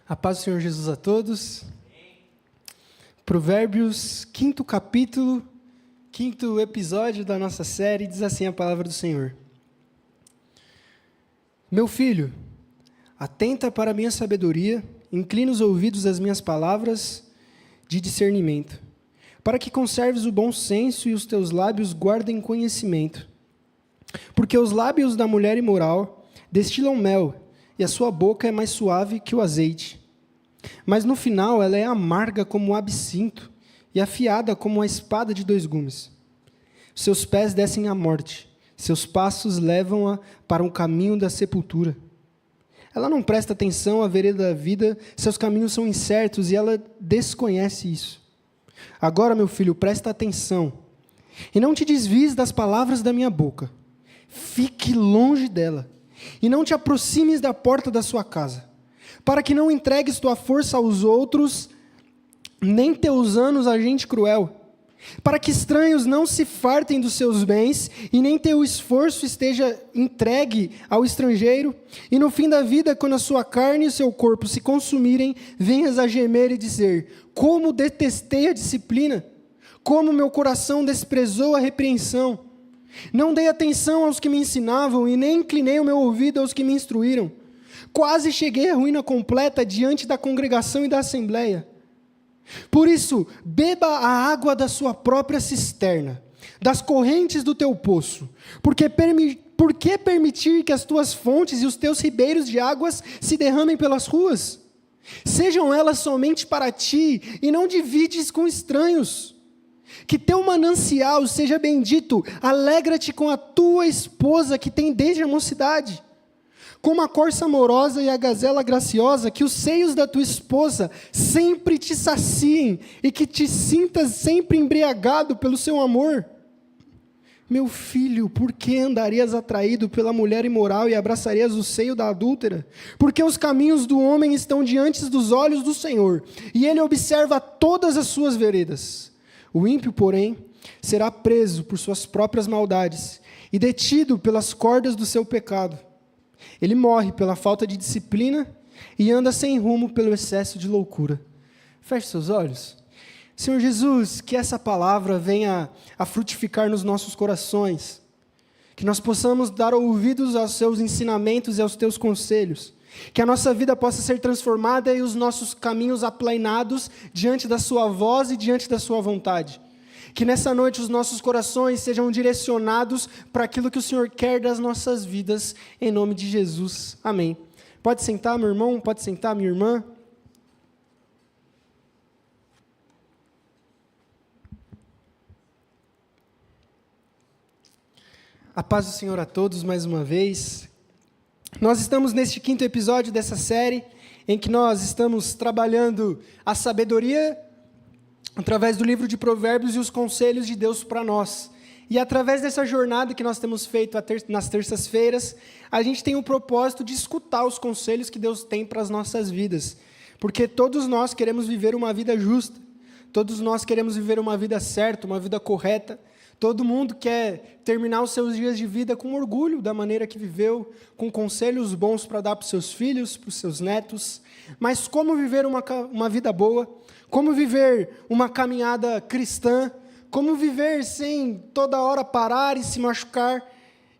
A paz do Senhor Jesus a todos. Provérbios, 5º capítulo, 5º episódio da nossa série, diz assim a palavra do Senhor. Meu filho, atenta para a minha sabedoria, inclina os ouvidos às minhas palavras de discernimento, para que conserves o bom senso e os teus lábios guardem conhecimento. Porque os lábios da mulher imoral destilam mel, e a sua boca é mais suave que o azeite. Mas no final ela é amarga como o absinto e afiada como a espada de 2 gumes. Seus pés descem à morte, seus passos levam-a para um caminho da sepultura. Ela não presta atenção à vereda da vida, seus caminhos são incertos e ela desconhece isso. Agora, meu filho, presta atenção e não te desvies das palavras da minha boca. Fique longe dela e não te aproximes da porta da sua casa, para que não entregues tua força aos outros, nem teus anos a gente cruel, para que estranhos não se fartem dos seus bens, e nem teu esforço esteja entregue ao estrangeiro, e no fim da vida, quando a sua carne e o seu corpo se consumirem, venhas a gemer e dizer, como detestei a disciplina, como meu coração desprezou a repreensão. Não dei atenção aos que me ensinavam, e nem inclinei o meu ouvido aos que me instruíram. Quase cheguei à ruína completa diante da congregação e da assembleia. Por isso, beba a água da sua própria cisterna, das correntes do teu poço, por que permitir que as tuas fontes e os teus ribeiros de águas se derramem pelas ruas? Sejam elas somente para ti, e não divides com estranhos. Que teu manancial seja bendito, alegra-te com a tua esposa que tem desde a mocidade. Como a corça amorosa e a gazela graciosa, que os seios da tua esposa sempre te saciem e que te sintas sempre embriagado pelo seu amor. Meu filho, por que andarias atraído pela mulher imoral e abraçarias o seio da adúltera? Porque os caminhos do homem estão diante dos olhos do Senhor, e ele observa todas as suas veredas. O ímpio, porém, será preso por suas próprias maldades e detido pelas cordas do seu pecado. Ele morre pela falta de disciplina e anda sem rumo pelo excesso de loucura. Feche seus olhos. Senhor Jesus, que essa palavra venha a frutificar nos nossos corações, que nós possamos dar ouvidos aos seus ensinamentos e aos teus conselhos, que a nossa vida possa ser transformada e os nossos caminhos aplainados diante da sua voz e diante da sua vontade. Que nessa noite os nossos corações sejam direcionados para aquilo que o Senhor quer das nossas vidas, em nome de Jesus. Amém. Pode sentar, meu irmão, pode sentar, minha irmã. A paz do Senhor a todos mais uma vez. Nós estamos neste 5º episódio dessa série, em que nós estamos trabalhando a sabedoria através do livro de Provérbios e os conselhos de Deus para nós. E através dessa jornada que nós temos feito nas terças-feiras, a gente tem o propósito de escutar os conselhos que Deus tem para as nossas vidas. Porque todos nós queremos viver uma vida justa, todos nós queremos viver uma vida certa, uma vida correta. Todo mundo quer terminar os seus dias de vida com orgulho da maneira que viveu, com conselhos bons para dar para os seus filhos, para os seus netos. Mas como viver uma vida boa? Como viver uma caminhada cristã? Como viver sem toda hora parar e se machucar?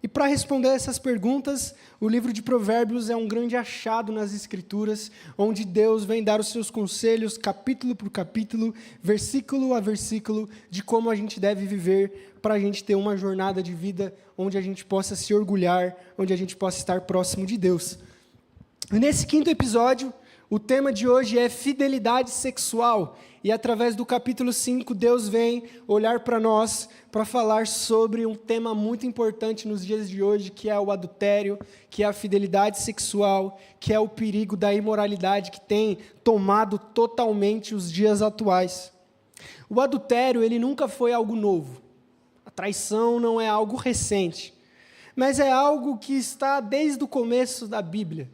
E para responder essas perguntas, o livro de Provérbios é um grande achado nas Escrituras, onde Deus vem dar os seus conselhos, capítulo por capítulo, versículo a versículo, de como a gente deve viver para a gente ter uma jornada de vida onde a gente possa se orgulhar, onde a gente possa estar próximo de Deus. E nesse 5º episódio, o tema de hoje é fidelidade sexual, e através do capítulo 5, Deus vem olhar para nós para falar sobre um tema muito importante nos dias de hoje, que é o adultério, que é a fidelidade sexual, que é o perigo da imoralidade que tem tomado totalmente os dias atuais. O adultério, ele nunca foi algo novo. A traição não é algo recente, mas é algo que está desde o começo da Bíblia.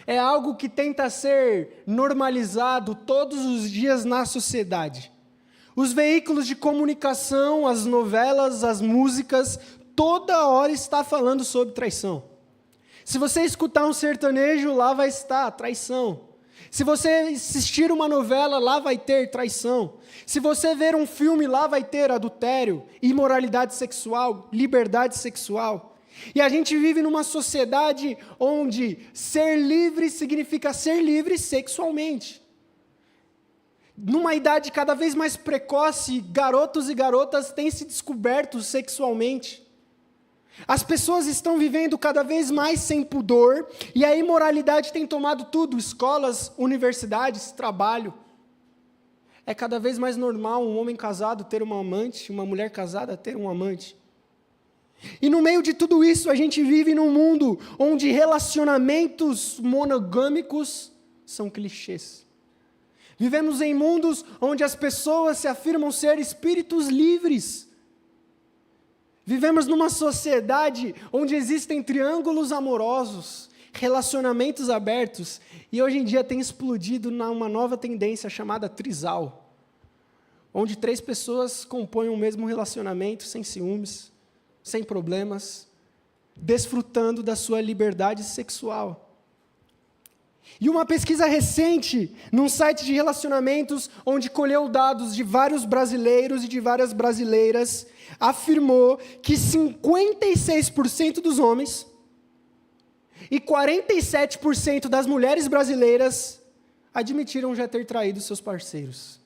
É algo que tenta ser normalizado todos os dias na sociedade. Os veículos de comunicação, as novelas, as músicas, toda hora está falando sobre traição. Se você escutar um sertanejo, lá vai estar traição. Se você assistir uma novela, lá vai ter traição. Se você ver um filme, lá vai ter adultério, imoralidade sexual, liberdade sexual. E a gente vive numa sociedade onde ser livre significa ser livre sexualmente. Numa idade cada vez mais precoce, garotos e garotas têm se descoberto sexualmente. As pessoas estão vivendo cada vez mais sem pudor, e a imoralidade tem tomado tudo, escolas, universidades, trabalho. É cada vez mais normal um homem casado ter uma amante, uma mulher casada ter um amante. E no meio de tudo isso, a gente vive num mundo onde relacionamentos monogâmicos são clichês. Vivemos em mundos onde as pessoas se afirmam ser espíritos livres. Vivemos numa sociedade onde existem triângulos amorosos, relacionamentos abertos, e hoje em dia tem explodido uma nova tendência chamada trisal, onde 3 pessoas compõem o mesmo relacionamento sem ciúmes, sem problemas, desfrutando da sua liberdade sexual. E uma pesquisa recente, num site de relacionamentos, onde colheu dados de vários brasileiros e de várias brasileiras, afirmou que 56% dos homens e 47% das mulheres brasileiras admitiram já ter traído seus parceiros.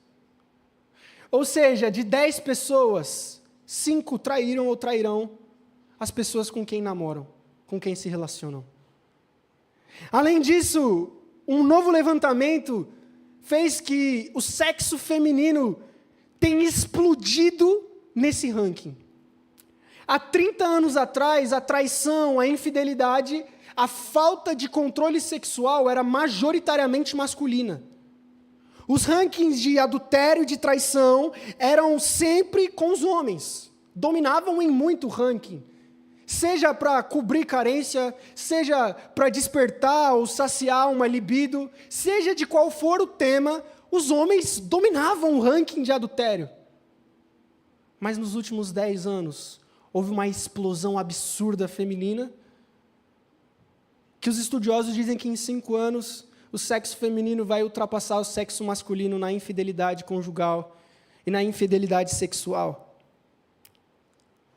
Ou seja, de 10 pessoas, 5 traíram ou trairão as pessoas com quem namoram, com quem se relacionam. Além disso, um novo levantamento fez que o sexo feminino tenha explodido nesse ranking. Há 30 anos atrás, a traição, a infidelidade, a falta de controle sexual era majoritariamente masculina. Os rankings de adultério e de traição eram sempre com os homens. Dominavam em muito ranking. Seja para cobrir carência, seja para despertar ou saciar uma libido, seja de qual for o tema, os homens dominavam o ranking de adultério. Mas nos últimos 10 anos, houve uma explosão absurda feminina, que os estudiosos dizem que em 5 anos, o sexo feminino vai ultrapassar o sexo masculino na infidelidade conjugal e na infidelidade sexual.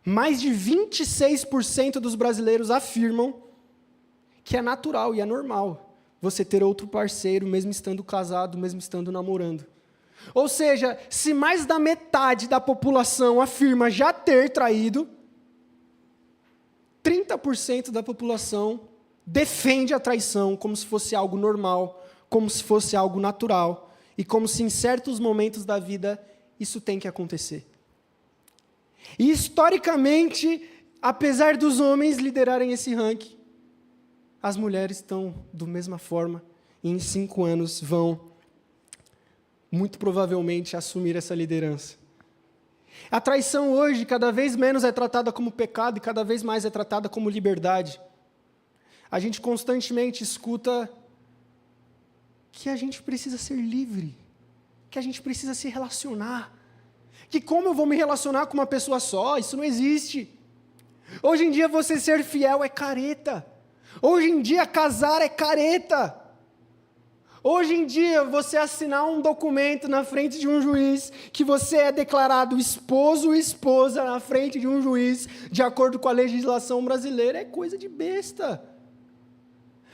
Mais de 26% dos brasileiros afirmam que é natural e é normal você ter outro parceiro, mesmo estando casado, mesmo estando namorando. Ou seja, se mais da metade da população afirma já ter traído, 30% da população defende a traição como se fosse algo normal, como se fosse algo natural, e como se em certos momentos da vida isso tem que acontecer. E historicamente, apesar dos homens liderarem esse ranking, as mulheres estão da mesma forma, e em 5 anos vão, muito provavelmente, assumir essa liderança. A traição hoje, cada vez menos é tratada como pecado, e cada vez mais é tratada como liberdade. A gente constantemente escuta que a gente precisa ser livre, que a gente precisa se relacionar, que como eu vou me relacionar com uma pessoa só? Isso não existe. Hoje em dia você ser fiel é careta. Hoje em dia casar é careta. Hoje em dia você assinar um documento na frente de um juiz que você é declarado esposo ou esposa na frente de um juiz de acordo com a legislação brasileira é coisa de besta.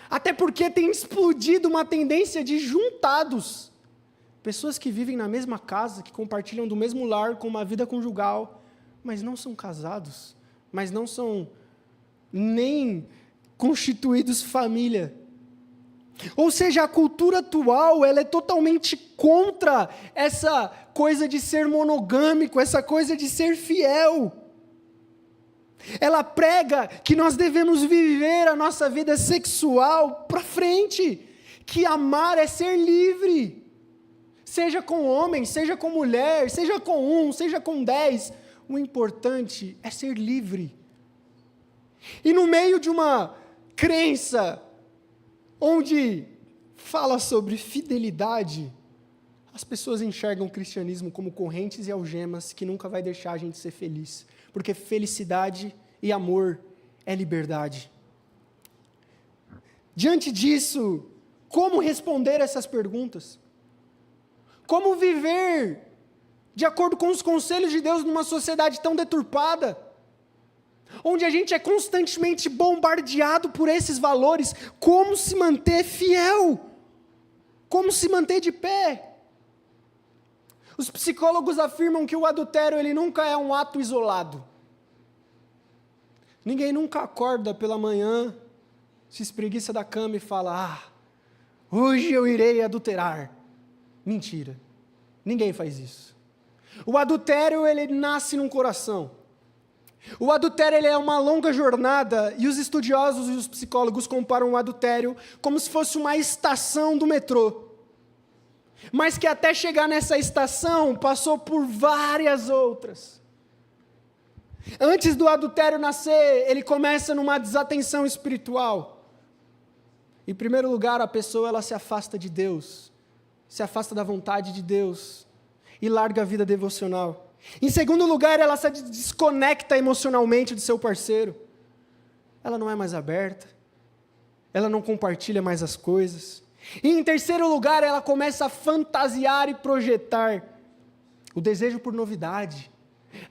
Até porque tem explodido uma tendência de juntados. Pessoas que vivem na mesma casa, que compartilham do mesmo lar com uma vida conjugal, mas não são casados, mas não são nem constituídos família. Ou seja, a cultura atual, ela é totalmente contra essa coisa de ser monogâmico, essa coisa de ser fiel. Ela prega que nós devemos viver a nossa vida sexual para frente, que amar é ser livre. Seja com homem, seja com mulher, seja com 1, seja com 10, o importante é ser livre. E no meio de uma crença onde fala sobre fidelidade, as pessoas enxergam o cristianismo como correntes e algemas que nunca vai deixar a gente ser feliz, porque felicidade e amor é liberdade. Diante disso, como responder essas perguntas. Como viver de acordo com os conselhos de Deus numa sociedade tão deturpada, onde a gente é constantemente bombardeado por esses valores. Como se manter fiel? Como se manter de pé? Os psicólogos afirmam que o adultério ele nunca é um ato isolado. Ninguém nunca acorda pela manhã, se espreguiça da cama e fala: hoje eu irei adulterar. Mentira. Ninguém faz isso. O adultério ele nasce num coração. O adultério ele é uma longa jornada e os estudiosos e os psicólogos comparam o adultério como se fosse uma estação do metrô. Mas que até chegar nessa estação passou por várias outras. Antes do adultério nascer, ele começa numa desatenção espiritual. Em primeiro lugar, a pessoa ela se afasta de Deus, se afasta da vontade de Deus e larga a vida devocional. Em segundo lugar, ela se desconecta emocionalmente do seu parceiro. Ela não é mais aberta, ela não compartilha mais as coisas. E em terceiro lugar, ela começa a fantasiar e projetar o desejo por novidade.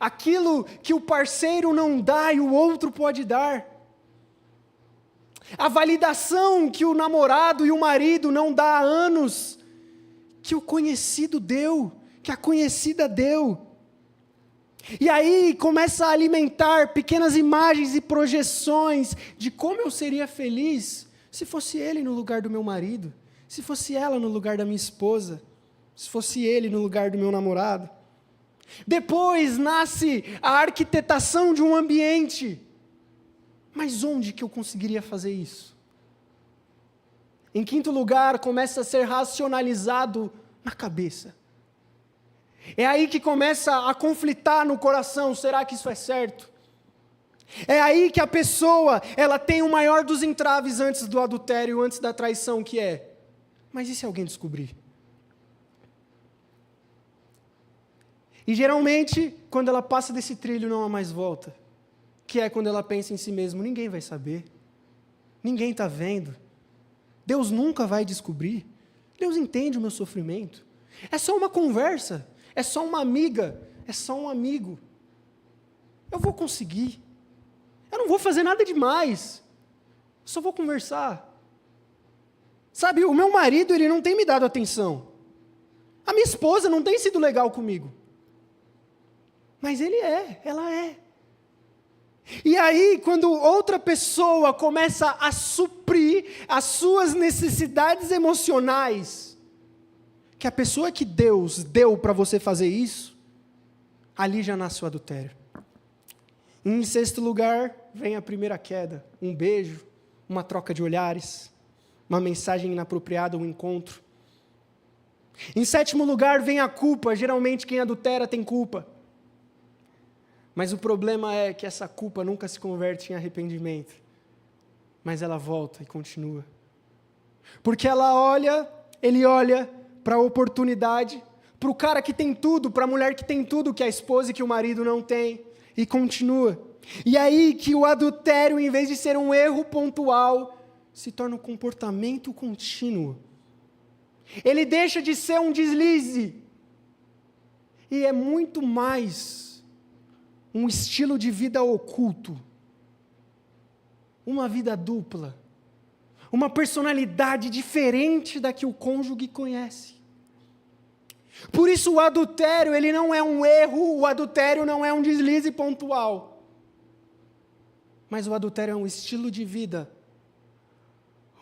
Aquilo que o parceiro não dá e o outro pode dar. A validação que o namorado e o marido não dá há anos, que o conhecido deu, que a conhecida deu. E aí começa a alimentar pequenas imagens e projeções de como eu seria feliz se fosse ele no lugar do meu marido, se fosse ela no lugar da minha esposa, se fosse ele no lugar do meu namorado. Depois nasce a arquitetação de um ambiente. Mas onde que eu conseguiria fazer isso? Em quinto lugar, começa a ser racionalizado na cabeça. É aí que começa a conflitar no coração, será que isso é certo? É aí que a pessoa, ela tem o maior dos entraves antes do adultério, antes da traição, que é: mas e se alguém descobrir? E geralmente, quando ela passa desse trilho, não há mais volta. Que é quando ela pensa em si mesma: ninguém vai saber, ninguém está vendo, Deus nunca vai descobrir, Deus entende o meu sofrimento, é só uma conversa, é só uma amiga, é só um amigo, eu vou conseguir, eu não vou fazer nada demais, eu só vou conversar. Sabe, o meu marido ele não tem me dado atenção, a minha esposa não tem sido legal comigo, mas ela é. E aí, quando outra pessoa começa a suprir as suas necessidades emocionais, que a pessoa que Deus deu para você fazer isso, ali já nasce o adultério. Em sexto lugar, vem a primeira queda, um beijo, uma troca de olhares, uma mensagem inapropriada, um encontro. Em sétimo lugar, vem a culpa, geralmente quem adultera tem culpa. Mas o problema é que essa culpa nunca se converte em arrependimento. Mas ela volta e continua. Porque ele olha para a oportunidade, para o cara que tem tudo, para a mulher que tem tudo, que a esposa e que o marido não tem, e continua. E aí que o adultério, em vez de ser um erro pontual, se torna um comportamento contínuo. Ele deixa de ser um deslize. E é muito mais um estilo de vida oculto, uma vida dupla, uma personalidade diferente da que o cônjuge conhece. Por isso o adultério, ele não é um erro, o adultério não é um deslize pontual, mas o adultério é um estilo de vida,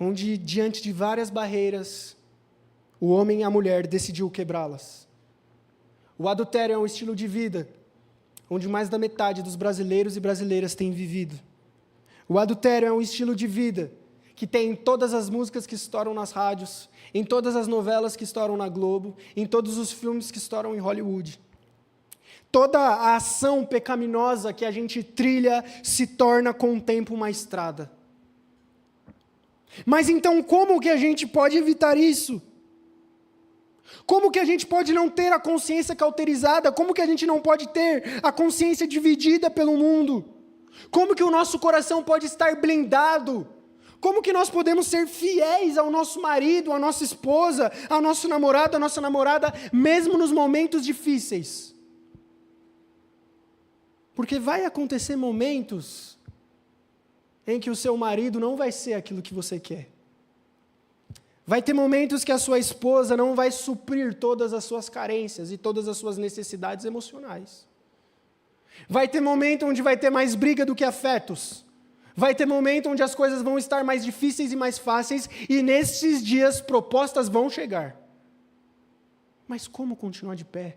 onde diante de várias barreiras, o homem e a mulher decidiu quebrá-las. O adultério é um estilo de vida, onde mais da metade dos brasileiros e brasileiras têm vivido. O adultério é um estilo de vida que tem em todas as músicas que estouram nas rádios, em todas as novelas que estouram na Globo, em todos os filmes que estouram em Hollywood. Toda a ação pecaminosa que a gente trilha se torna com o tempo uma estrada. Mas então como que a gente pode evitar isso? Como que a gente pode não ter a consciência cauterizada? Como que a gente não pode ter a consciência dividida pelo mundo? Como que o nosso coração pode estar blindado Como que nós podemos ser fiéis ao nosso marido, à nossa esposa, ao nosso namorado, à nossa namorada, mesmo nos momentos difíceis? Porque vai acontecer momentos em que o seu marido não vai ser aquilo que você quer. Vai ter momentos que a sua esposa não vai suprir todas as suas carências e todas as suas necessidades emocionais. Vai ter momento onde vai ter mais briga do que afetos. Vai ter momento onde as coisas vão estar mais difíceis e mais fáceis, e nesses dias propostas vão chegar. Mas como continuar de pé?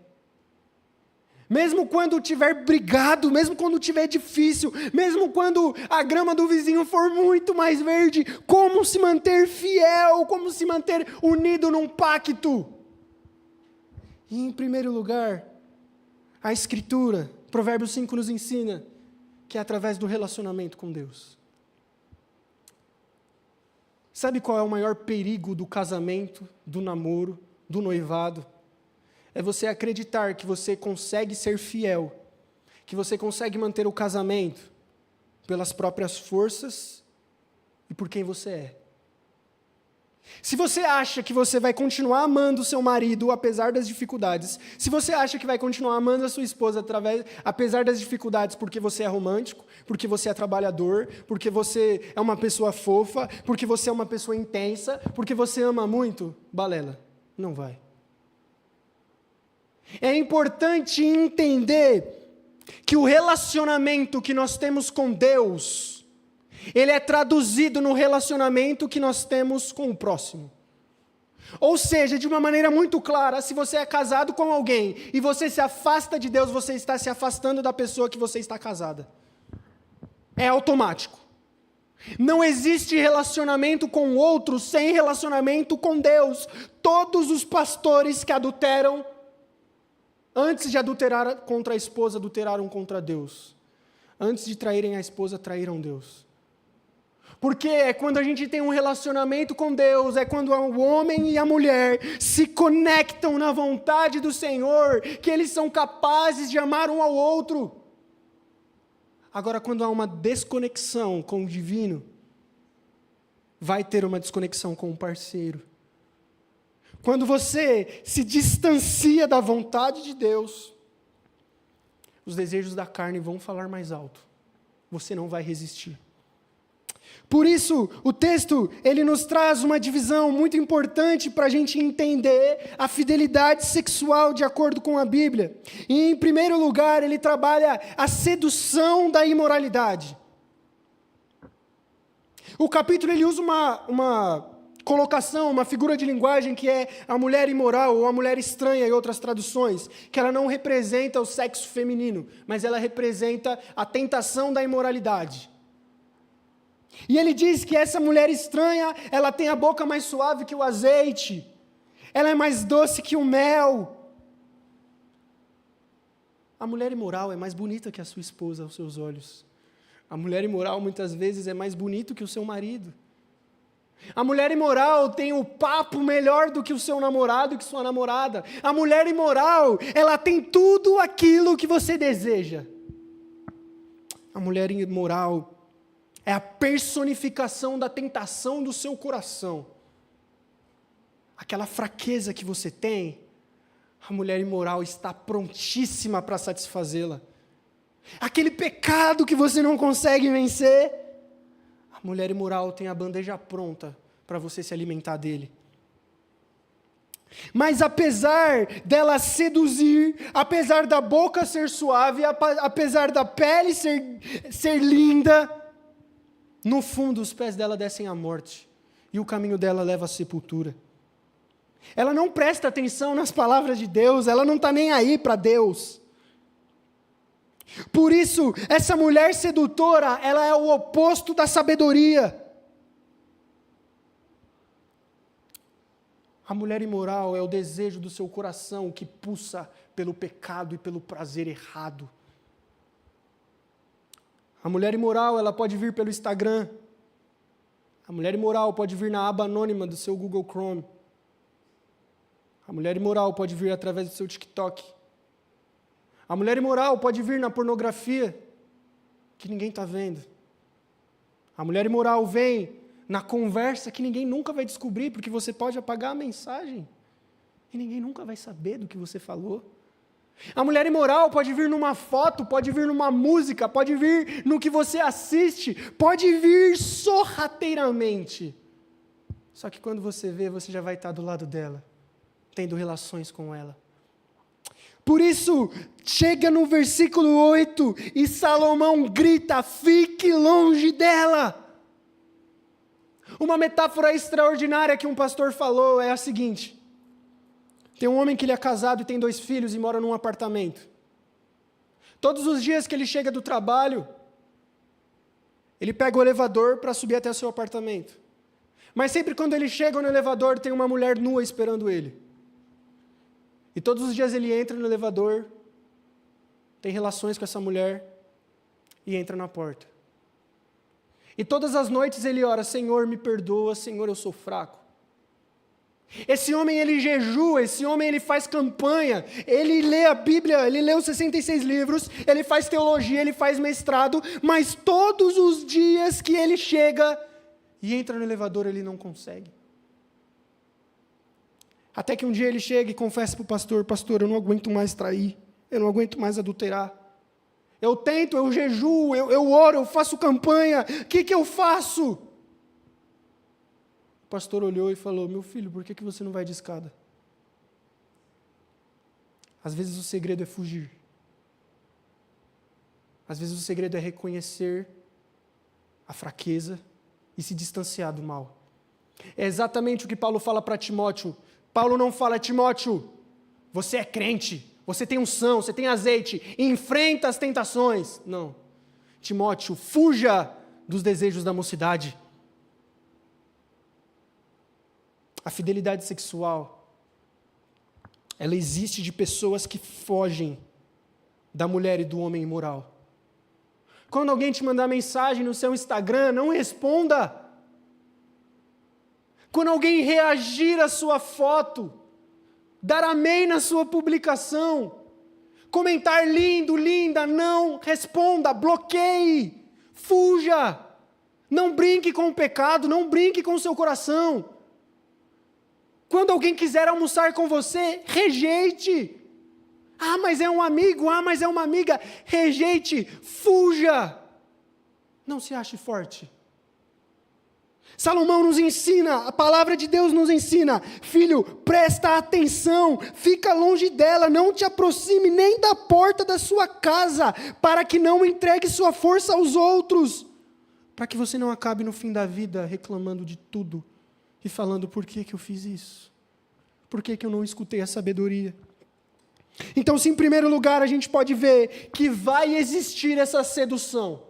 Mesmo quando tiver brigado, mesmo quando tiver difícil, mesmo quando a grama do vizinho for muito mais verde, como se manter fiel, como se manter unido num pacto? E em primeiro lugar, a Escritura, Provérbios 5 nos ensina que é através do relacionamento com Deus. Sabe qual é o maior perigo do casamento, do namoro, do noivado? É você acreditar que você consegue ser fiel, que você consegue manter o casamento pelas próprias forças e por quem você é. Se você acha que você vai continuar amando o seu marido apesar das dificuldades, se você acha que vai continuar amando a sua esposa apesar das dificuldades porque você é romântico, porque você é trabalhador, porque você é uma pessoa fofa, porque você é uma pessoa intensa, porque você ama muito, balela, não vai. É importante entender que o relacionamento que nós temos com Deus, ele é traduzido no relacionamento que nós temos com o próximo. Ou seja, de uma maneira muito clara, se você é casado com alguém e você se afasta de Deus, você está se afastando da pessoa que você está casada. É automático. Não existe relacionamento com o outro sem relacionamento com Deus. Todos os pastores que adulteram, antes de adulterar contra a esposa, adulteraram contra Deus. Antes de traírem a esposa, traíram Deus. Porque é quando a gente tem um relacionamento com Deus, é quando o homem e a mulher se conectam na vontade do Senhor, que eles são capazes de amar um ao outro. Agora, quando há uma desconexão com o divino, vai ter uma desconexão com o parceiro. Quando você se distancia da vontade de Deus, os desejos da carne vão falar mais alto. Você não vai resistir. Por isso, o texto, ele nos traz uma divisão muito importante para a gente entender a fidelidade sexual de acordo com a Bíblia. E, em primeiro lugar, ele trabalha a sedução da imoralidade. O capítulo, ele usa uma colocação, uma figura de linguagem que é a mulher imoral ou a mulher estranha em outras traduções, que ela não representa o sexo feminino, mas ela representa a tentação da imoralidade. E ele diz que essa mulher estranha, ela tem a boca mais suave que o azeite, ela é mais doce que o mel. A mulher imoral é mais bonita que a sua esposa aos seus olhos. A mulher imoral muitas vezes é mais bonito que o seu marido. A mulher imoral tem o papo melhor do que o seu namorado e que sua namorada. A mulher imoral, ela tem tudo aquilo que você deseja. A mulher imoral é a personificação da tentação do seu coração. Aquela fraqueza que você tem, a mulher imoral está prontíssima para satisfazê-la. Aquele pecado que você não consegue vencer, a mulher imoral tem a bandeja pronta para você se alimentar dele. Mas apesar dela seduzir, apesar da boca ser suave, apesar da pele ser linda, no fundo os pés dela descem à morte e o caminho dela leva à sepultura. Ela não presta atenção nas palavras de Deus, ela não está nem aí para Deus. Por isso, essa mulher sedutora, ela é o oposto da sabedoria. A mulher imoral é o desejo do seu coração que pulsa pelo pecado e pelo prazer errado. A mulher imoral, ela pode vir pelo Instagram. A mulher imoral pode vir na aba anônima do seu Google Chrome. A mulher imoral pode vir através do seu TikTok. A mulher imoral pode vir na pornografia, que ninguém está vendo. A mulher imoral vem na conversa que ninguém nunca vai descobrir, porque você pode apagar a mensagem e ninguém nunca vai saber do que você falou. A mulher imoral pode vir numa foto, pode vir numa música, pode vir no que você assiste, pode vir sorrateiramente. Só que quando você vê, você já vai estar do lado dela, tendo relações com ela. Por isso, chega no versículo 8 e Salomão grita: fique longe dela. Uma metáfora extraordinária que um pastor falou é a seguinte: tem um homem que ele é casado e tem 2 filhos e mora num apartamento. Todos os dias que ele chega do trabalho, ele pega o elevador para subir até o seu apartamento. Mas sempre quando ele chega no elevador, tem uma mulher nua esperando ele. E todos os dias ele entra no elevador, tem relações com essa mulher e entra na porta. E todas as noites ele ora: Senhor, me perdoa, Senhor, eu sou fraco. Esse homem, ele jejua, esse homem, ele faz campanha, ele lê a Bíblia, ele lê os 66 livros, ele faz teologia, ele faz mestrado, mas todos os dias que ele chega e entra no elevador, ele não consegue. Até que um dia ele chega e confessa para o pastor: pastor, eu não aguento mais trair, eu não aguento mais adulterar. Eu tento, eu jejuo, eu oro, eu faço campanha, o que eu faço? O pastor olhou e falou: meu filho, por que você não vai de escada? Às vezes o segredo é fugir. Às vezes o segredo é reconhecer a fraqueza e se distanciar do mal. É exatamente o que Paulo fala para Timóteo. Paulo não fala: Timóteo, você é crente, você tem unção, você tem azeite, enfrenta as tentações. Não. Timóteo, fuja dos desejos da mocidade. A fidelidade sexual, ela existe de pessoas que fogem da mulher e do homem imoral. Quando alguém te mandar mensagem no seu Instagram, não responda. Quando alguém reagir à sua foto, dar amém na sua publicação, comentar lindo, linda, não responda, bloqueie, fuja. Não brinque com o pecado, não brinque com o seu coração. Quando alguém quiser almoçar com você, rejeite. Ah, mas é um amigo, ah, mas é uma amiga. Rejeite, fuja. Não se ache forte. Salomão nos ensina, a palavra de Deus nos ensina: filho, presta atenção, fica longe dela, não te aproxime nem da porta da sua casa, para que não entregue sua força aos outros, para que você não acabe no fim da vida reclamando de tudo e falando: por que eu fiz isso? Por que eu não escutei a sabedoria? Então, se em primeiro lugar a gente pode ver que vai existir essa sedução,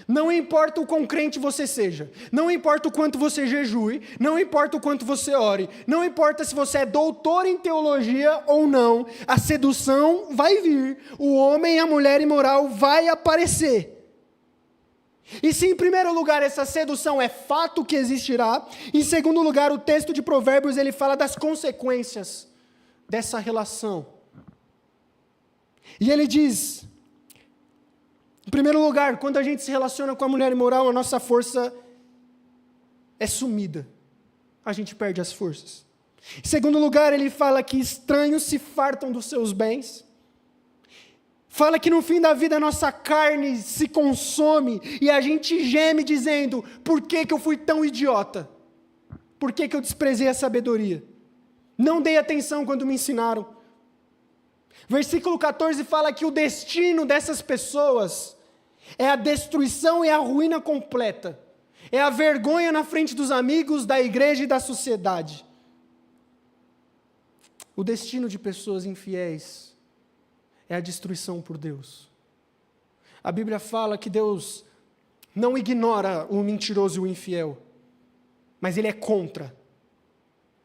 não importa o quão crente você seja, não importa o quanto você jejue, não importa o quanto você ore, não importa se você é doutor em teologia ou não, a sedução vai vir, o homem e a mulher imoral vai aparecer. E se em primeiro lugar essa sedução é fato que existirá, em segundo lugar o texto de Provérbios ele fala das consequências dessa relação. E ele diz, em primeiro lugar, quando a gente se relaciona com a mulher imoral, a nossa força é sumida. A gente perde as forças. Em segundo lugar, ele fala que estranhos se fartam dos seus bens. Fala que no fim da vida a nossa carne se consome e a gente geme dizendo: por que eu fui tão idiota? Por que eu desprezei a sabedoria? Não dei atenção quando me ensinaram. Versículo 14 fala que o destino dessas pessoas é a destruição e a ruína completa. É a vergonha na frente dos amigos, da igreja e da sociedade. O destino de pessoas infiéis é a destruição por Deus. A Bíblia fala que Deus não ignora o mentiroso e o infiel, mas Ele é contra.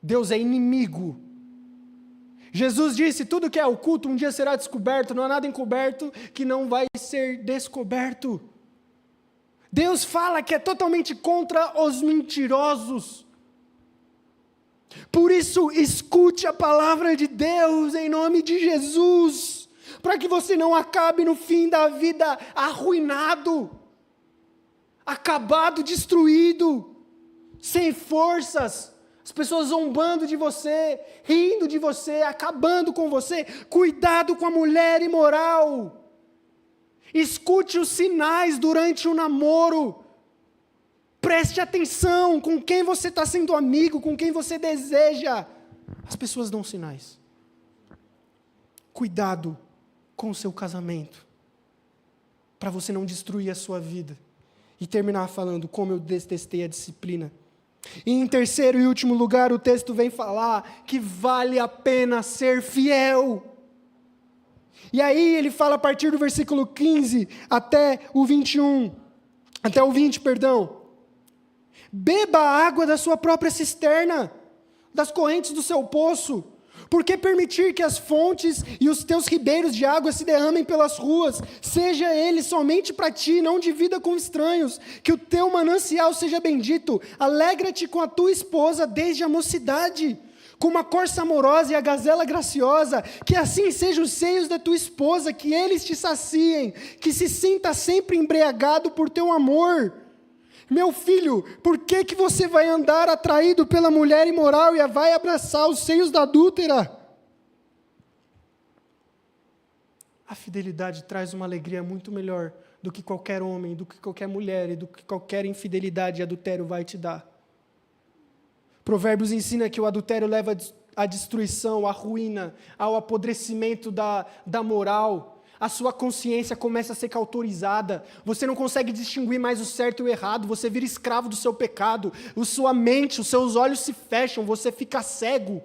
Deus é inimigo. Jesus disse: tudo que é oculto um dia será descoberto, não há nada encoberto que não vai ser descoberto. Deus fala que é totalmente contra os mentirosos. Por isso, escute a palavra de Deus em nome de Jesus, para que você não acabe no fim da vida arruinado, acabado, destruído. sem forças, as pessoas zombando de você, rindo de você, acabando com você. Cuidado com a mulher imoral. Escute os sinais durante o namoro. Preste atenção com quem você está sendo amigo, com quem você deseja. As pessoas dão sinais. Cuidado com o seu casamento, para você não destruir a sua vida e terminar falando como eu detestei a disciplina. E em terceiro e último lugar, o texto vem falar que vale a pena ser fiel. E aí ele fala a partir do versículo 15 até o 20, perdão. Beba a água da sua própria cisterna, das correntes do seu poço. Por que permitir que as fontes e os teus ribeiros de água se derramem pelas ruas? Seja ele somente para ti, não divida com estranhos. Que o teu manancial seja bendito. Alegra-te com a tua esposa desde a mocidade, como a corça amorosa e a gazela graciosa. Que assim sejam os seios da tua esposa, que eles te saciem, que se sinta sempre embriagado por teu amor. Meu filho, por que você vai andar atraído pela mulher imoral e vai abraçar os seios da adúltera? A fidelidade traz uma alegria muito melhor do que qualquer homem, do que qualquer mulher e do que qualquer infidelidade e adultério vai te dar. Provérbios ensina que o adultério leva à destruição, à ruína, ao apodrecimento da moral. A sua consciência começa a ser cauterizada, você não consegue distinguir mais o certo e o errado, você vira escravo do seu pecado, a sua mente, os seus olhos se fecham, você fica cego,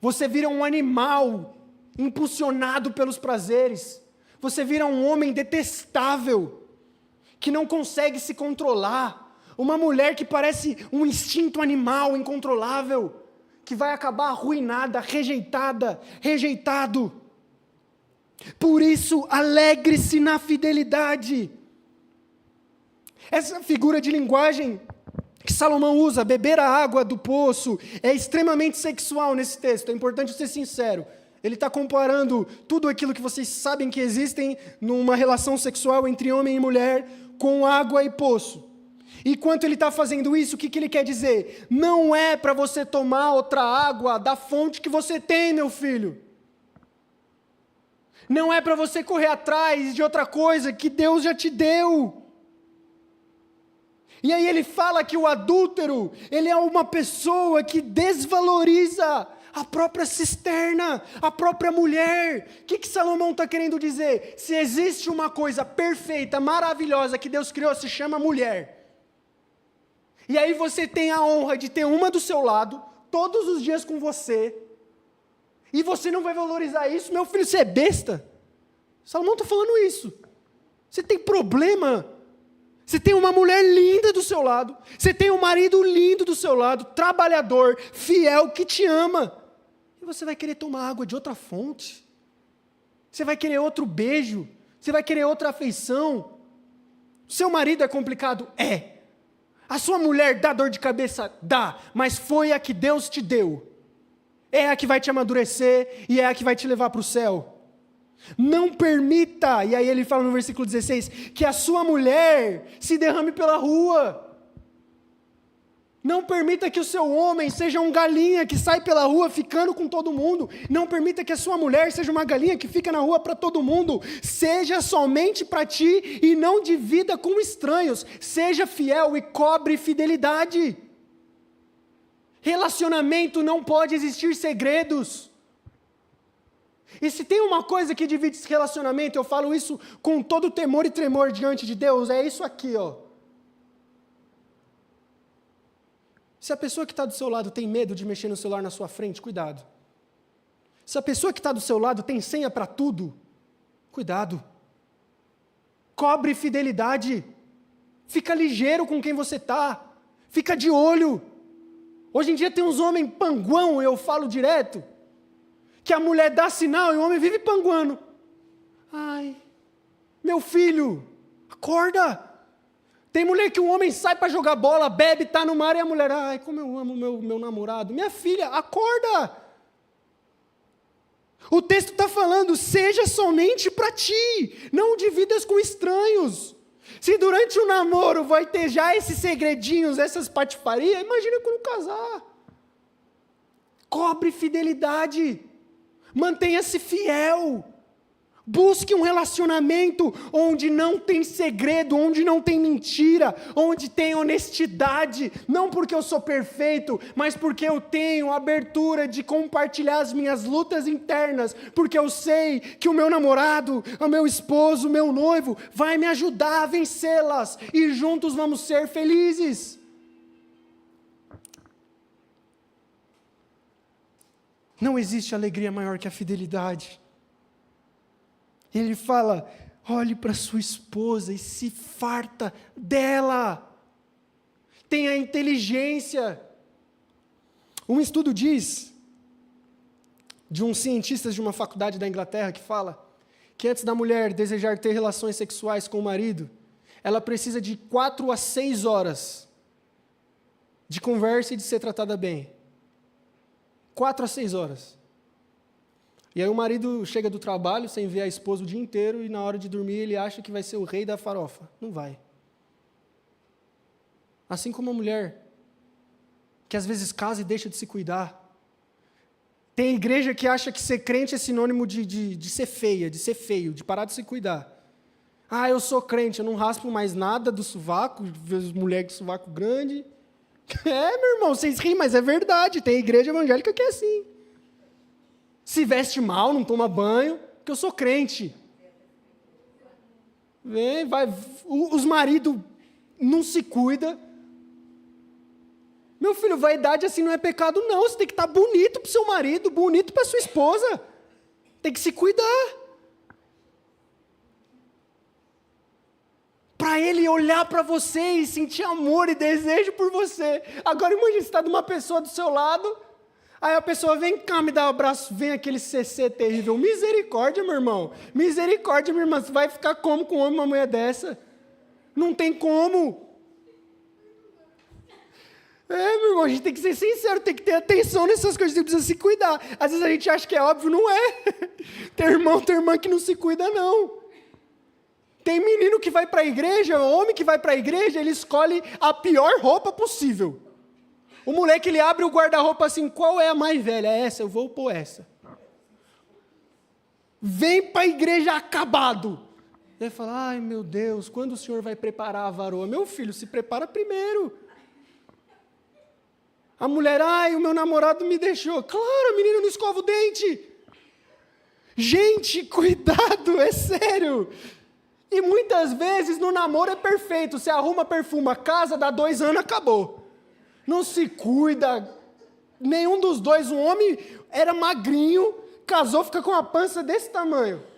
você vira um animal impulsionado pelos prazeres, você vira um homem detestável, que não consegue se controlar, uma mulher que parece um instinto animal incontrolável, que vai acabar arruinada, rejeitado. Por isso, alegre-se na fidelidade. Essa figura de linguagem que Salomão usa, beber a água do poço, é extremamente sexual nesse texto, é importante ser sincero. Ele está comparando tudo aquilo que vocês sabem que existem numa relação sexual entre homem e mulher com água e poço. E enquanto ele está fazendo isso, o que ele quer dizer? Não é para você tomar outra água da fonte que você tem, meu filho. Não é para você correr atrás de outra coisa que Deus já te deu. E aí ele fala que o adúltero, ele é uma pessoa que desvaloriza a própria cisterna, a própria mulher. O que Salomão está querendo dizer? Se existe uma coisa perfeita, maravilhosa que Deus criou, se chama mulher. E aí você tem a honra de ter uma do seu lado, todos os dias com você, e você não vai valorizar isso? Meu filho, você é besta? Salomão está falando isso. Você tem problema? Você tem uma mulher linda do seu lado, você tem um marido lindo do seu lado, trabalhador, fiel, que te ama, e você vai querer tomar água de outra fonte? Você vai querer outro beijo? Você vai querer outra afeição? Seu marido é complicado? É. A sua mulher dá dor de cabeça? Dá, mas foi a que Deus te deu. É a que vai te amadurecer e é a que vai te levar para o céu. Não permita, e aí ele fala no versículo 16, que a sua mulher se derrame pela rua. Não permita que o seu homem seja um galinha que sai pela rua ficando com todo mundo. Não permita que a sua mulher seja uma galinha que fica na rua para todo mundo. Seja somente para ti e não divida com estranhos. Seja fiel e cobre fidelidade. Relacionamento não pode existir segredos. E se tem uma coisa que divide esse relacionamento, eu falo isso com todo temor e tremor diante de Deus, é isso aqui, ó. Se a pessoa que está do seu lado tem medo de mexer no celular na sua frente, cuidado. Se a pessoa que está do seu lado tem senha para tudo, cuidado. Cobre fidelidade. Fica ligeiro com quem você está. Fica de olho. Hoje em dia tem uns homens panguão, eu falo direto, que a mulher dá sinal e o homem vive panguando. Ai, meu filho, acorda. Tem mulher que o homem sai para jogar bola, bebe, está no mar e a mulher, ai, como eu amo meu namorado. Minha filha, acorda. O texto está falando, seja somente para ti, não dividas com estranhos. Se durante o namoro vai ter já esses segredinhos, essas patifarias, imagina quando casar. Cobre fidelidade. Mantenha-se fiel. Busque um relacionamento onde não tem segredo, onde não tem mentira, onde tem honestidade. Não porque eu sou perfeito, mas porque eu tenho abertura de compartilhar as minhas lutas internas. Porque eu sei que o meu namorado, o meu esposo, o meu noivo vai me ajudar a vencê-las. E juntos vamos ser felizes. Não existe alegria maior que a fidelidade. Ele fala, olhe para sua esposa e se farta dela. Tenha inteligência. Um estudo diz, de um cientista de uma faculdade da Inglaterra, que fala que antes da mulher desejar ter relações sexuais com o marido, ela precisa de 4 a 6 horas de conversa e de ser tratada bem. 4 a 6 horas. E aí o marido chega do trabalho sem ver a esposa o dia inteiro e na hora de dormir ele acha que vai ser o rei da farofa. Não vai. Assim como a mulher, que às vezes casa e deixa de se cuidar. Tem igreja que acha que ser crente é sinônimo de ser feia, de ser feio, de parar de se cuidar. Ah, eu sou crente, eu não raspo mais nada do sovaco, vejo mulher com sovaco grande. É, meu irmão, vocês riem, mas é verdade, tem igreja evangélica que é assim. Se veste mal, não toma banho, porque eu sou crente. Vem, vai, os maridos não se cuidam. Meu filho, vaidade assim não é pecado não, você tem que estar bonito para o seu marido, bonito para a sua esposa. Tem que se cuidar. Para ele olhar para você e sentir amor e desejo por você. Agora imagine, você está de uma pessoa do seu lado, aí a pessoa vem cá, me dá um abraço, vem aquele CC terrível. Misericórdia, meu irmão. Misericórdia, minha irmã. Você vai ficar como com um homem, uma mulher dessa? Não tem como. Meu irmão, a gente tem que ser sincero, tem que ter atenção nessas coisas, a gente precisa se cuidar. Às vezes a gente acha que é óbvio, não é. Tem irmão, tem irmã que não se cuida, não. Tem menino que vai para a igreja, homem que vai para a igreja, ele escolhe a pior roupa possível. O moleque, ele abre o guarda-roupa assim, qual é a mais velha? É essa, eu vou pôr essa. Vem para a igreja acabado. Ele fala, ai meu Deus, quando o senhor vai preparar a varoa? Meu filho, se prepara primeiro. A mulher, ai, o meu namorado me deixou. Claro, a menina não escova o dente. Gente, cuidado, é sério. E muitas vezes no namoro é perfeito. Você arruma, perfuma, casa, dá 2 anos, acabou. Não se cuida. Nenhum dos dois, um homem era magrinho, casou, fica com uma pança desse tamanho.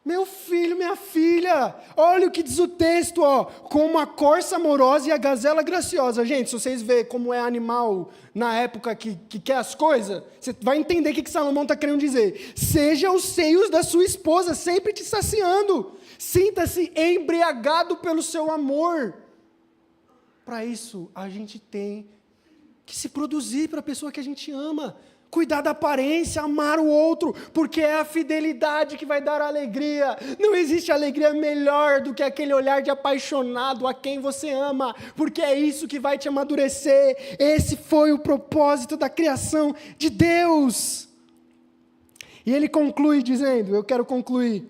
Meu filho, minha filha, olha o que diz o texto, ó, como a corça amorosa e a gazela graciosa. Gente, se vocês verem como é animal na época que quer as coisas, você vai entender o que Salomão está querendo dizer. Seja os seios da sua esposa, sempre te saciando. Sinta-se embriagado pelo seu amor. Para isso, a gente tem que se produzir para a pessoa que a gente ama. Cuidar da aparência, amar o outro, porque é a fidelidade que vai dar alegria. Não existe alegria melhor do que aquele olhar de apaixonado a quem você ama, porque é isso que vai te amadurecer. Esse foi o propósito da criação de Deus. E ele conclui dizendo, eu quero concluir,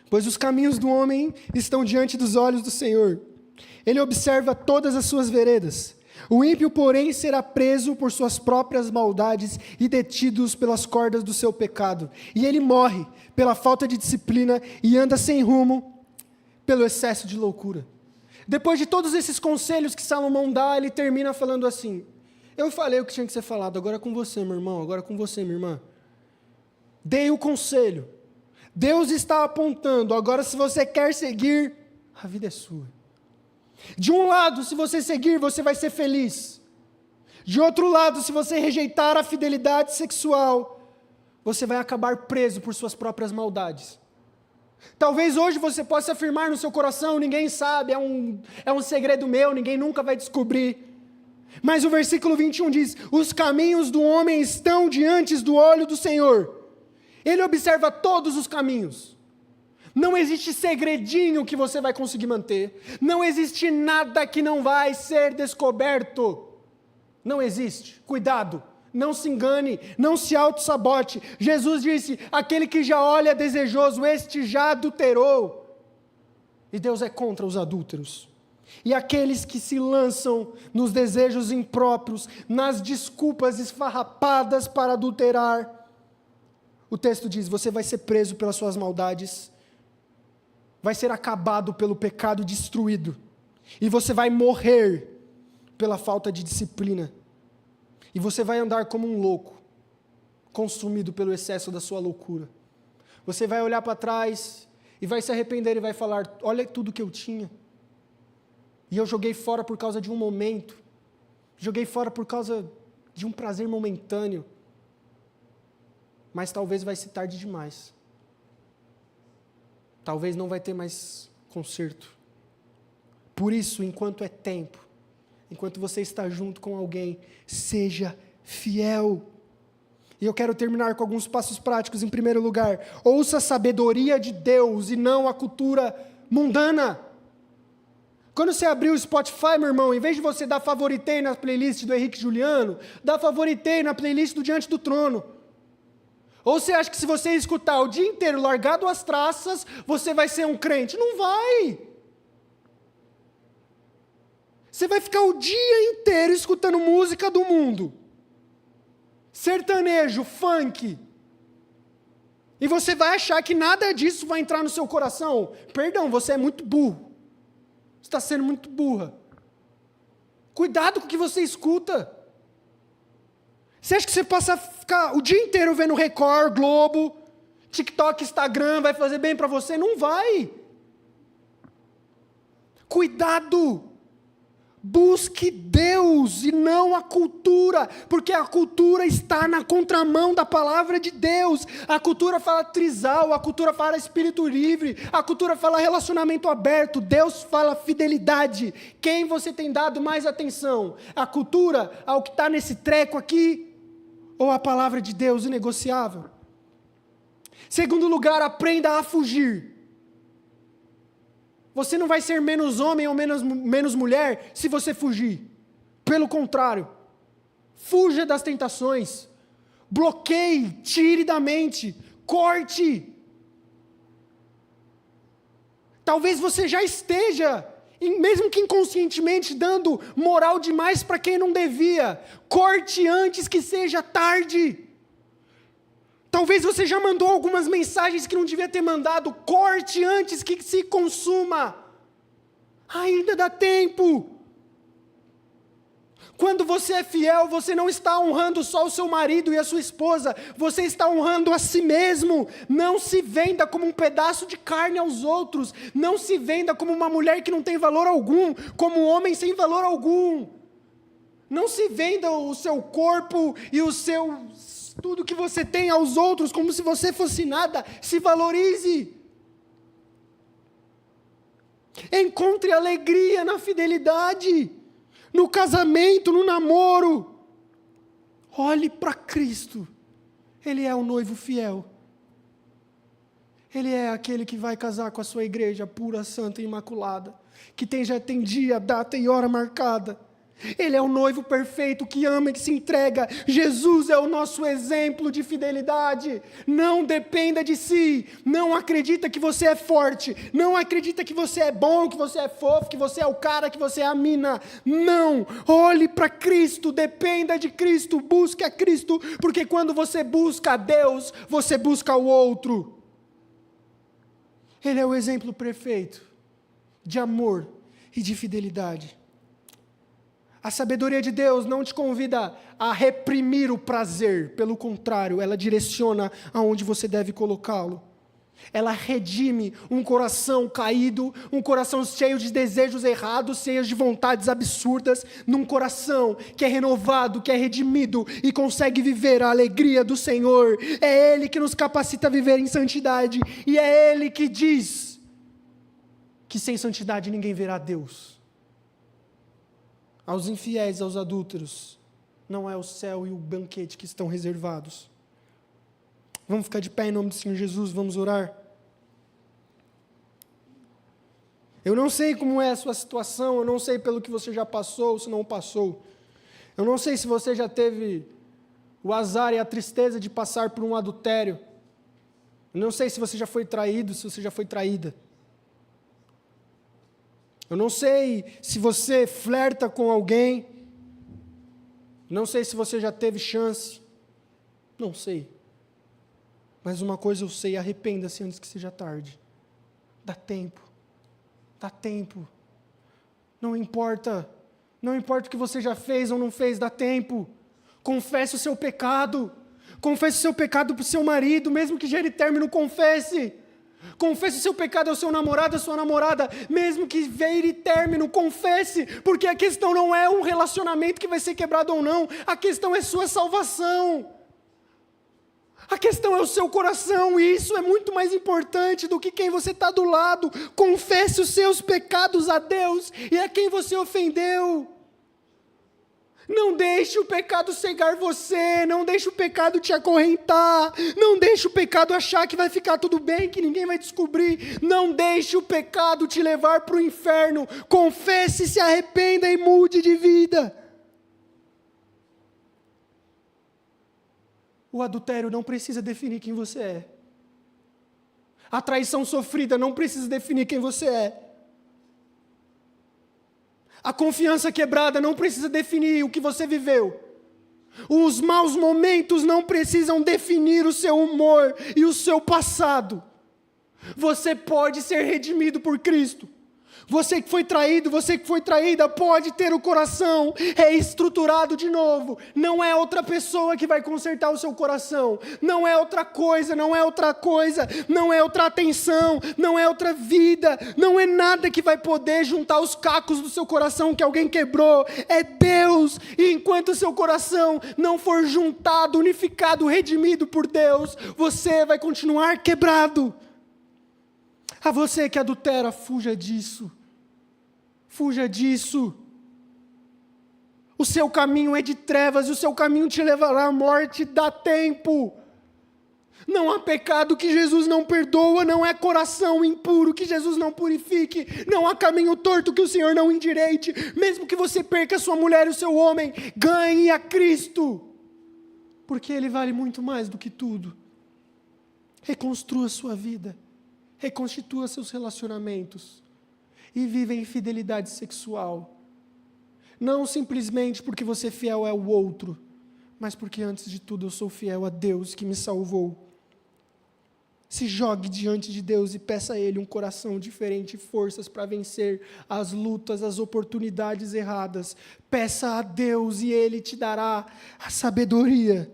pois os caminhos do homem estão diante dos olhos do Senhor. Ele observa todas as suas veredas. O ímpio, porém, será preso por suas próprias maldades e detidos pelas cordas do seu pecado. E ele morre pela falta de disciplina e anda sem rumo pelo excesso de loucura. Depois de todos esses conselhos que Salomão dá, ele termina falando assim, eu falei o que tinha que ser falado, agora é com você, meu irmão, agora é com você, minha irmã. Dei o conselho. Deus está apontando, agora se você quer seguir, a vida é sua. De um lado, se você seguir, você vai ser feliz. De outro lado, se você rejeitar a fidelidade sexual, você vai acabar preso por suas próprias maldades. Talvez hoje você possa afirmar no seu coração, ninguém sabe, é um segredo meu, ninguém nunca vai descobrir. Mas o versículo 21 diz, os caminhos do homem estão diante do olho do Senhor. Ele observa todos os caminhos. Não existe segredinho que você vai conseguir manter. Não existe nada que não vai ser descoberto. Não existe. Cuidado. Não se engane. Não se auto-sabote. Jesus disse, aquele que já olha desejoso, este já adulterou. E Deus é contra os adúlteros. E aqueles que se lançam nos desejos impróprios, nas desculpas esfarrapadas para adulterar. O texto diz, você vai ser preso pelas suas maldades, vai ser acabado pelo pecado e destruído, e você vai morrer pela falta de disciplina, e você vai andar como um louco, consumido pelo excesso da sua loucura. Você vai olhar para trás, e vai se arrepender e vai falar, olha tudo que eu tinha, e eu joguei fora por causa de um momento, joguei fora por causa de um prazer momentâneo, mas talvez vai ser tarde demais. Talvez não vai ter mais conserto. Por isso, enquanto é tempo, enquanto você está junto com alguém, seja fiel. E eu quero terminar com alguns passos práticos. Em primeiro lugar, ouça a sabedoria de Deus e não a cultura mundana. Quando você abrir o Spotify, meu irmão, em vez de você dar favoritei na playlist do Henrique Juliano, dá favoritei na playlist do Diante do Trono. Ou você acha que se você escutar o dia inteiro largado as traças, você vai ser um crente? Não vai. Você vai ficar o dia inteiro escutando música do mundo. Sertanejo, funk. E você vai achar que nada disso vai entrar no seu coração. Perdão, você é muito burro. Você está sendo muito burra. Cuidado com o que você escuta. Você acha que você passa a ficar o dia inteiro vendo Record, Globo, TikTok, Instagram, vai fazer bem para você? Não vai. Cuidado. Busque Deus e não a cultura, porque a cultura está na contramão da palavra de Deus. A cultura fala trisal, a cultura fala espírito livre, a cultura fala relacionamento aberto, Deus fala fidelidade. Quem você tem dado mais atenção? A cultura, ao que está nesse treco aqui, ou a palavra de Deus inegociável? Segundo lugar, aprenda a fugir. Você não vai ser menos homem ou menos mulher se você fugir. Pelo contrário, fuja das tentações, bloqueie, tire da mente, corte. Talvez você já esteja, mesmo que inconscientemente, dando moral demais para quem não devia. Corte antes que seja tarde. Talvez você já mandou algumas mensagens que não devia ter mandado. Corte antes que se consuma. Ainda dá tempo. Quando você é fiel, você não está honrando só o seu marido e a sua esposa. Você está honrando a si mesmo. Não se venda como um pedaço de carne aos outros. Não se venda como uma mulher que não tem valor algum. Como um homem sem valor algum. Não se venda o seu corpo e tudo que você tem aos outros como se você fosse nada. Se valorize. Encontre alegria na fidelidade, no casamento, no namoro. Olhe para Cristo. Ele é o noivo fiel. Ele é aquele que vai casar com a sua igreja pura, santa e imaculada, que já tem dia, data e hora marcada. Ele é o noivo perfeito que ama e que se entrega. Jesus é o nosso exemplo de fidelidade. Não dependa de si. Não acredita que você é forte. Não acredita que você é bom, que você é fofo, que você é o cara, que você é a mina. Não. Olhe para Cristo. Dependa de Cristo. Busque a Cristo. Porque quando você busca a Deus, você busca o outro. Ele é o exemplo perfeito de amor e de fidelidade. A sabedoria de Deus não te convida a reprimir o prazer, pelo contrário, ela direciona aonde você deve colocá-lo. Ela redime um coração caído, um coração cheio de desejos errados, cheio de vontades absurdas, num coração que é renovado, que é redimido e consegue viver a alegria do Senhor. É Ele que nos capacita a viver em santidade e é Ele que diz que sem santidade ninguém verá Deus. Aos infiéis, aos adúlteros, não é o céu e o banquete que estão reservados. Vamos ficar de pé em nome do Senhor Jesus, vamos orar. Eu não sei como é a sua situação, eu não sei pelo que você já passou ou se não passou. Eu não sei se você já teve o azar e a tristeza de passar por um adultério. Eu não sei se você já foi traído, se você já foi traída. Eu não sei se você flerta com alguém. Não sei se você já teve chance. Não sei. Mas uma coisa eu sei, arrependa-se antes que seja tarde. Dá tempo. Dá tempo. Não importa. Não importa o que você já fez ou não fez, dá tempo. Confesse o seu pecado. Confesse o seu pecado para o seu marido, mesmo que gere término, confesse. Confesse o seu pecado ao seu namorado, à sua namorada, mesmo que gere término, confesse. Porque a questão não é um relacionamento que vai ser quebrado ou não, a questão é sua salvação. A questão é o seu coração, e isso é muito mais importante do que quem você está do lado. Confesse os seus pecados a Deus e a quem você ofendeu. Não deixe o pecado cegar você, não deixe o pecado te acorrentar, não deixe o pecado achar que vai ficar tudo bem, que ninguém vai descobrir. Não deixe o pecado te levar para o inferno. Confesse, se arrependa e mude de vida. O adultério não precisa definir quem você é. A traição sofrida não precisa definir quem você é. A confiança quebrada não precisa definir o que você viveu. Os maus momentos não precisam definir o seu humor e o seu passado. Você pode ser redimido por Cristo. Você que foi traído, você que foi traída, pode ter o coração reestruturado de novo. Não é outra pessoa que vai consertar o seu coração. Não é outra coisa, não é outra coisa, não é outra atenção, não é outra vida, não é nada que vai poder juntar os cacos do seu coração que alguém quebrou. É Deus. E enquanto o seu coração não for juntado, unificado, redimido por Deus, você vai continuar quebrado. A você que adultera, fuja disso. Fuja disso. O seu caminho é de trevas, e o seu caminho te levará à morte. Dá tempo. Não há pecado que Jesus não perdoa, não é coração impuro que Jesus não purifique, não há caminho torto que o Senhor não endireite. Mesmo que você perca a sua mulher e o seu homem, ganhe a Cristo, porque Ele vale muito mais do que tudo. Reconstrua a sua vida. Reconstitua seus relacionamentos e viva em fidelidade sexual. Não simplesmente porque você é fiel ao outro, mas porque antes de tudo eu sou fiel a Deus que me salvou. Se jogue diante de Deus e peça a Ele um coração diferente, forças para vencer as lutas, as oportunidades erradas. Peça a Deus e Ele te dará a sabedoria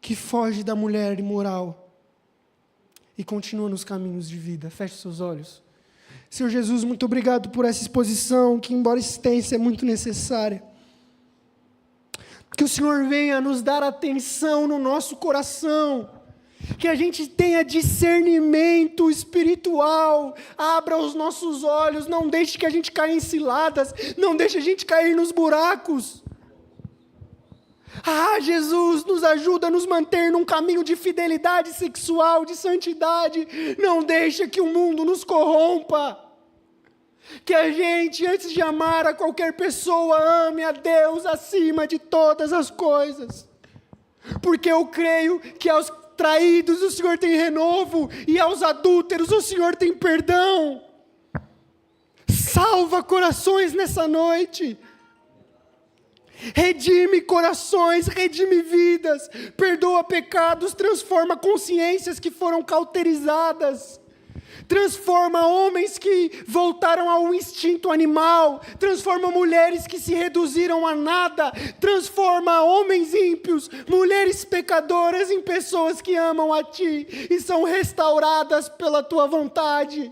que foge da mulher imoral e continua nos caminhos de vida. Feche seus olhos. Senhor Jesus, muito obrigado por essa exposição, que embora extensa, é muito necessária. Que o Senhor venha nos dar atenção no nosso coração, que a gente tenha discernimento espiritual, abra os nossos olhos, não deixe que a gente caia em ciladas, não deixe a gente cair nos buracos. Ah, Jesus, nos ajuda a nos manter num caminho de fidelidade sexual, de santidade. Não deixa que o mundo nos corrompa. Que a gente, antes de amar a qualquer pessoa, ame a Deus acima de todas as coisas. Porque eu creio que aos traídos o Senhor tem renovo, e aos adúlteros o Senhor tem perdão. Salva corações nessa noite. Redime corações, redime vidas, perdoa pecados, transforma consciências que foram cauterizadas, transforma homens que voltaram ao instinto animal, transforma mulheres que se reduziram a nada, transforma homens ímpios, mulheres pecadoras em pessoas que amam a Ti e são restauradas pela Tua vontade.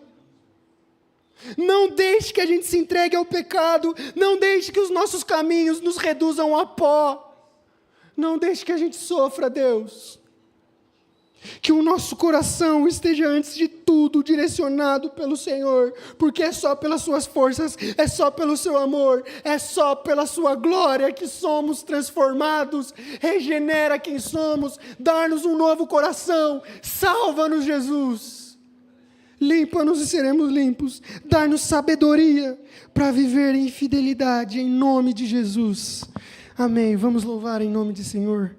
Não deixe que a gente se entregue ao pecado. Não deixe que os nossos caminhos nos reduzam a pó. Não deixe que a gente sofra, Deus. Que o nosso coração esteja antes de tudo direcionado pelo Senhor, porque é só pelas suas forças, é só pelo seu amor, é só pela sua glória que somos transformados. Regenera quem somos, dá-nos um novo coração. Salva-nos, Jesus. Limpa-nos e seremos limpos. Dá-nos sabedoria para viver em fidelidade, em nome de Jesus. Amém. Vamos louvar em nome do Senhor.